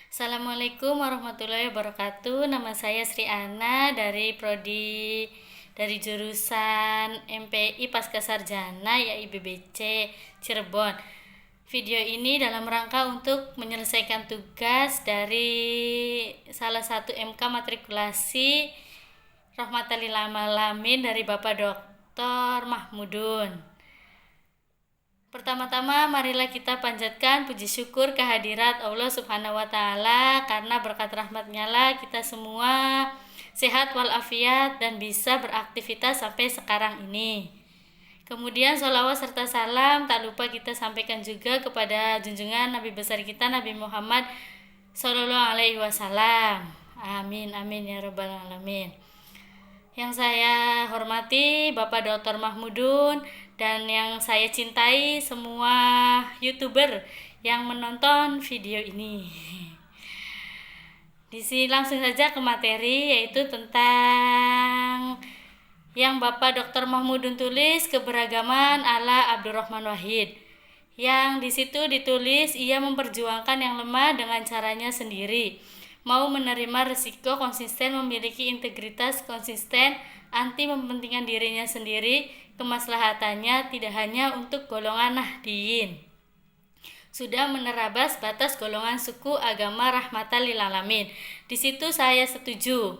Assalamualaikum warahmatullahi wabarakatuh. Nama saya Sri Ana dari jurusan MPI Pasca Sarjana yaitu IBBC Cirebon. Video ini dalam rangka untuk menyelesaikan tugas dari salah satu MK matrikulasi Rahmatan lil Alamin dari Bapak Dr. Mahmudun. Pertama-tama marilah kita panjatkan puji syukur kehadirat Allah Subhanahu wa taala, karena berkat rahmatnya lah kita semua sehat walafiat dan bisa beraktivitas sampai sekarang ini. Kemudian sholawat serta salam tak lupa kita sampaikan juga kepada junjungan Nabi besar kita Nabi Muhammad Sallallahu Alaihi Wasallam. Amin amin ya rabbal alamin. Yang saya hormati Bapak Dr. Mahmudun dan yang saya cintai semua YouTuber yang menonton video ini. Di sini langsung saja ke materi, yaitu tentang yang Bapak Dr. Mahmudun tulis, keberagaman ala Abdurrahman Wahid. Yang di situ ditulis ia memperjuangkan yang lemah dengan caranya sendiri. Mau menerima risiko, konsisten, memiliki integritas, konsisten, anti mementingkan dirinya sendiri, kemaslahatannya tidak hanya untuk golongan Nahdiyin. Sudah menerabas batas golongan suku agama rahmatan lil alamin. Di situ saya setuju.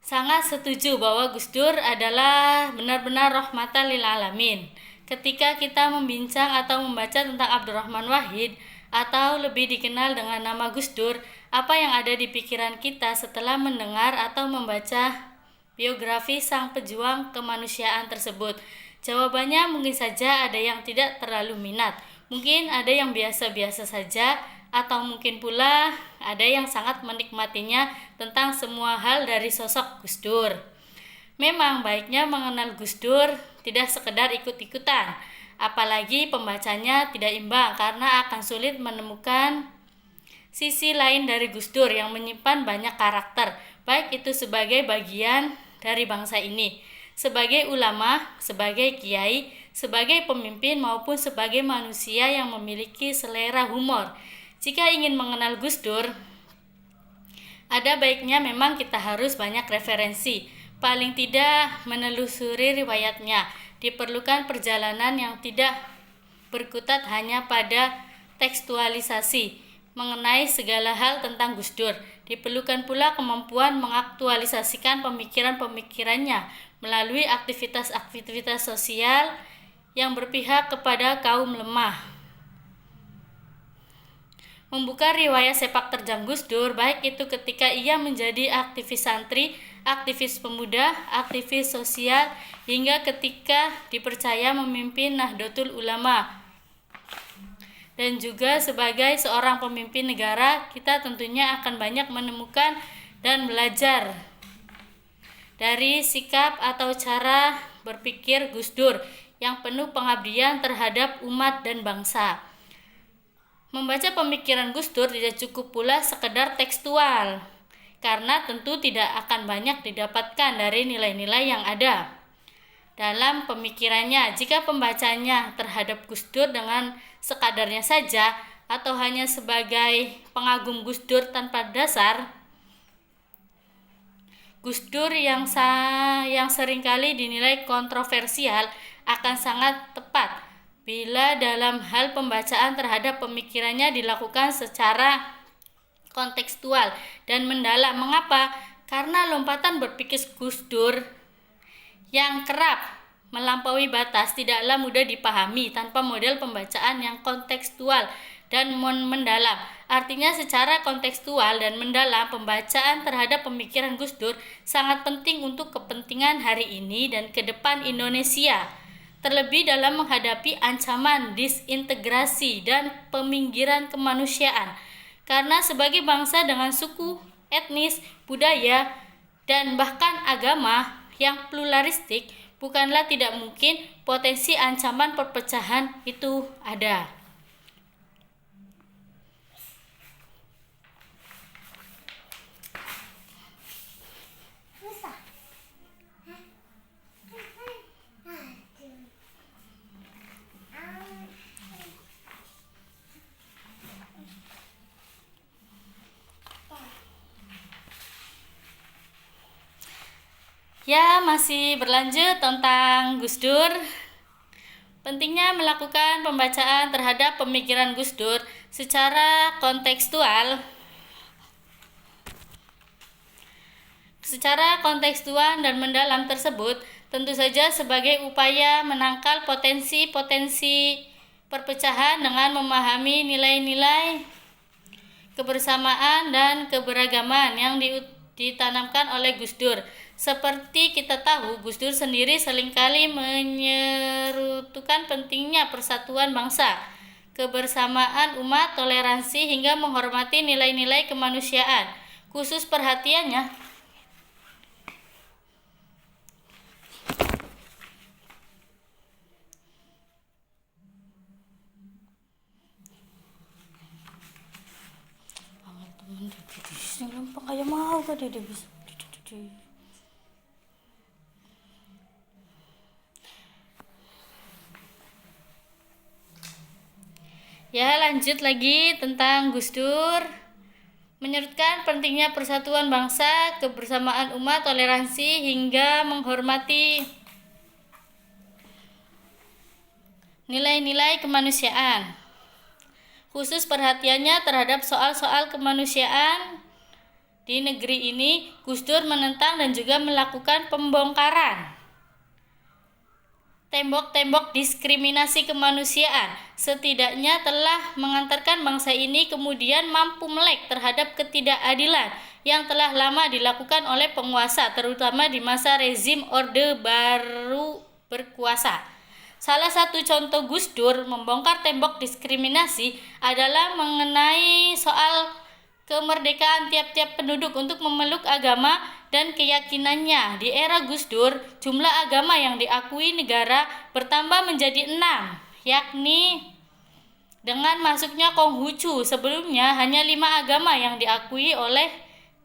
Sangat setuju bahwa Gus Dur adalah benar-benar rahmatan lil alamin. Ketika kita membincang atau membaca tentang Abdurrahman Wahid atau lebih dikenal dengan nama Gus Dur, apa yang ada di pikiran kita setelah mendengar atau membaca biografi sang pejuang kemanusiaan tersebut? Jawabannya mungkin saja ada yang tidak terlalu minat, mungkin ada yang biasa-biasa saja, atau mungkin pula ada yang sangat menikmatinya tentang semua hal dari sosok Gus Dur. Memang baiknya mengenal Gus Dur tidak sekedar ikut-ikutan, apalagi pembacanya tidak imbang karena akan sulit menemukan sisi lain dari Gus Dur yang menyimpan banyak karakter, baik itu sebagai bagian dari bangsa ini, sebagai ulama, sebagai kiai, sebagai pemimpin maupun sebagai manusia yang memiliki selera humor. Jika ingin mengenal Gus Dur, ada baiknya memang kita harus banyak referensi, paling tidak menelusuri riwayatnya. Diperlukan perjalanan yang tidak berkutat hanya pada tekstualisasi mengenai segala hal tentang Gus Dur. Diperlukan pula kemampuan mengaktualisasikan pemikiran-pemikirannya melalui aktivitas-aktivitas sosial yang berpihak kepada kaum lemah. Membuka riwayat sepak terjang Gus Dur, baik itu ketika ia menjadi aktivis santri, aktivis pemuda, aktivis sosial, hingga ketika dipercaya memimpin Nahdlatul Ulama, dan juga sebagai seorang pemimpin negara, kita tentunya akan banyak menemukan dan belajar dari sikap atau cara berpikir Gus Dur yang penuh pengabdian terhadap umat dan bangsa. Membaca pemikiran Gus Dur tidak cukup pula sekedar tekstual, karena tentu tidak akan banyak didapatkan dari nilai-nilai yang ada dalam pemikirannya. Jika pembacanya terhadap Gus Dur dengan sekadarnya saja atau hanya sebagai pengagum Gus Dur tanpa dasar, Gus Dur yang seringkali dinilai kontroversial akan sangat tepat bila dalam hal pembacaan terhadap pemikirannya dilakukan secara kontekstual dan mendalam. Mengapa? Karena lompatan berpikir Gus Dur yang kerap melampaui batas tidaklah mudah dipahami tanpa model pembacaan yang kontekstual dan mendalam. Artinya secara kontekstual dan mendalam, pembacaan terhadap pemikiran Gus Dur sangat penting untuk kepentingan hari ini dan ke depan Indonesia, terlebih dalam menghadapi ancaman disintegrasi dan peminggiran kemanusiaan. Karena sebagai bangsa dengan suku, etnis, budaya, dan bahkan agama yang pluralistik, bukanlah tidak mungkin potensi ancaman perpecahan itu ada. Ya, masih berlanjut tentang Gus Dur. Pentingnya melakukan pembacaan terhadap pemikiran Gus Dur secara kontekstual. Secara kontekstual dan mendalam tersebut tentu saja sebagai upaya menangkal potensi-potensi perpecahan dengan memahami nilai-nilai kebersamaan dan keberagaman yang ditanamkan oleh Gus Dur. Seperti kita tahu, Gus Dur sendiri seringkali menyerutukan pentingnya persatuan bangsa, kebersamaan umat, toleransi hingga menghormati nilai-nilai kemanusiaan. Khusus perhatiannya lempeng kayak mau gak dia bisa. Ya, lanjut lagi tentang Gus Dur. Menyerutkan pentingnya persatuan bangsa, kebersamaan umat, toleransi hingga menghormati nilai-nilai kemanusiaan. Khusus perhatiannya terhadap soal-soal kemanusiaan di negeri ini, Gus Dur menentang dan juga melakukan pembongkaran tembok-tembok diskriminasi kemanusiaan. Setidaknya telah mengantarkan bangsa ini kemudian mampu melek terhadap ketidakadilan yang telah lama dilakukan oleh penguasa, terutama di masa rezim Orde Baru berkuasa. Salah satu contoh Gus Dur membongkar tembok diskriminasi adalah mengenai soal kemerdekaan tiap-tiap penduduk untuk memeluk agama dan keyakinannya. Di era Gus Dur, jumlah agama yang diakui negara bertambah menjadi 6, yakni dengan masuknya Konghucu. Sebelumnya hanya 5 agama yang diakui oleh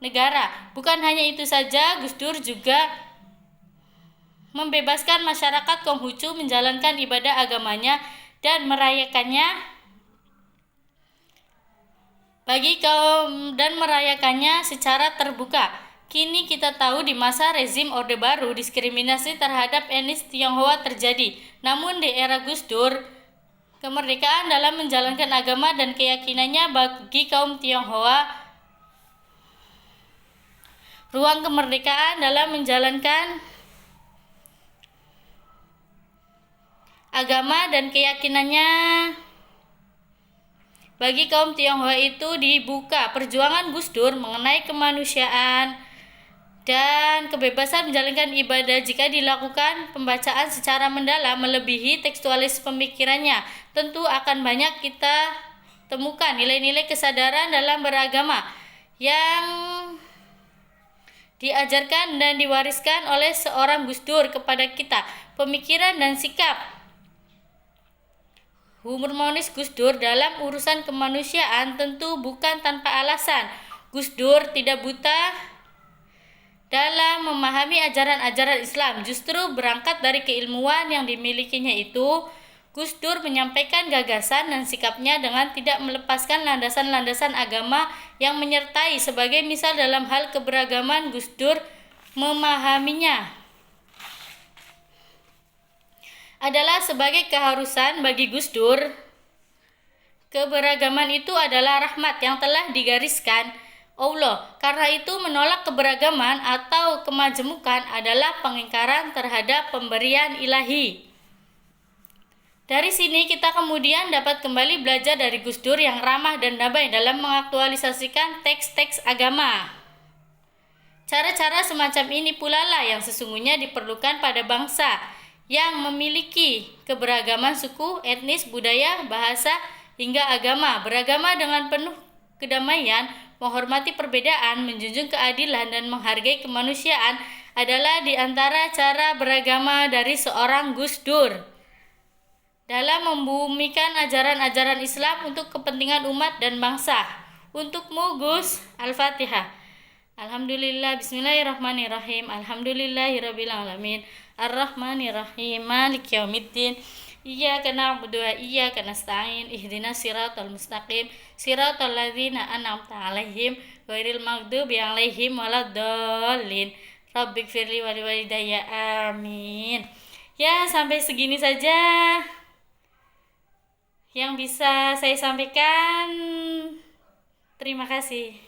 negara. Bukan hanya itu saja, Gus Dur juga membebaskan masyarakat Konghucu menjalankan ibadah agamanya dan merayakannya secara terbuka. Kini kita tahu di masa rezim Orde Baru diskriminasi terhadap etnis Tionghoa terjadi. Namun di era Gus Dur, kemerdekaan dalam menjalankan agama dan keyakinannya bagi kaum Tionghoa, ruang kemerdekaan dalam menjalankan agama dan keyakinannya bagi kaum Tionghoa itu dibuka. Perjuangan Gus Dur mengenai kemanusiaan dan kebebasan menjalankan ibadah jika dilakukan pembacaan secara mendalam melebihi tekstualis pemikirannya. Tentu akan banyak kita temukan nilai-nilai kesadaran dalam beragama yang diajarkan dan diwariskan oleh seorang Gus Dur kepada kita. Pemikiran dan sikap humoris Gus Dur dalam urusan kemanusiaan tentu bukan tanpa alasan. Gus Dur tidak buta dalam memahami ajaran-ajaran Islam. Justru berangkat dari keilmuan yang dimilikinya itu, Gus Dur menyampaikan gagasan dan sikapnya dengan tidak melepaskan landasan-landasan agama yang menyertai. Sebagai misal dalam hal keberagaman, Gus Dur memahaminya adalah sebagai keharusan. Bagi Gus Dur, keberagaman itu adalah rahmat yang telah digariskan Allah. Karena itu menolak keberagaman atau kemajemukan adalah pengingkaran terhadap pemberian ilahi. Dari sini kita kemudian dapat kembali belajar dari Gus Dur yang ramah dan damai dalam mengaktualisasikan teks-teks agama. Cara-cara semacam ini pula lah yang sesungguhnya diperlukan pada bangsa yang memiliki keberagaman suku, etnis, budaya, bahasa, hingga agama. Beragama dengan penuh kedamaian, menghormati perbedaan, menjunjung keadilan, dan menghargai kemanusiaan adalah di antara cara beragama dari seorang Gus Dur dalam membumikan ajaran-ajaran Islam untuk kepentingan umat dan bangsa. Untukmu Gus, Al-Fatihah. Alhamdulillah, bismillahirrahmanirrahim. Alhamdulillahirabbil alamin. Ar-Rahmanirrahim. Maliki yaumiddin. Iyyaka na'budu wa iyyaka nasta'in. Ihdinas siratal mustaqim. Siratal ladzina an'amta 'alaihim ghairil maghdubi 'alaihim waladdallin. Rabbik firli wali walidayya, amin. Ya, sampai segini saja yang bisa saya sampaikan. Terima kasih.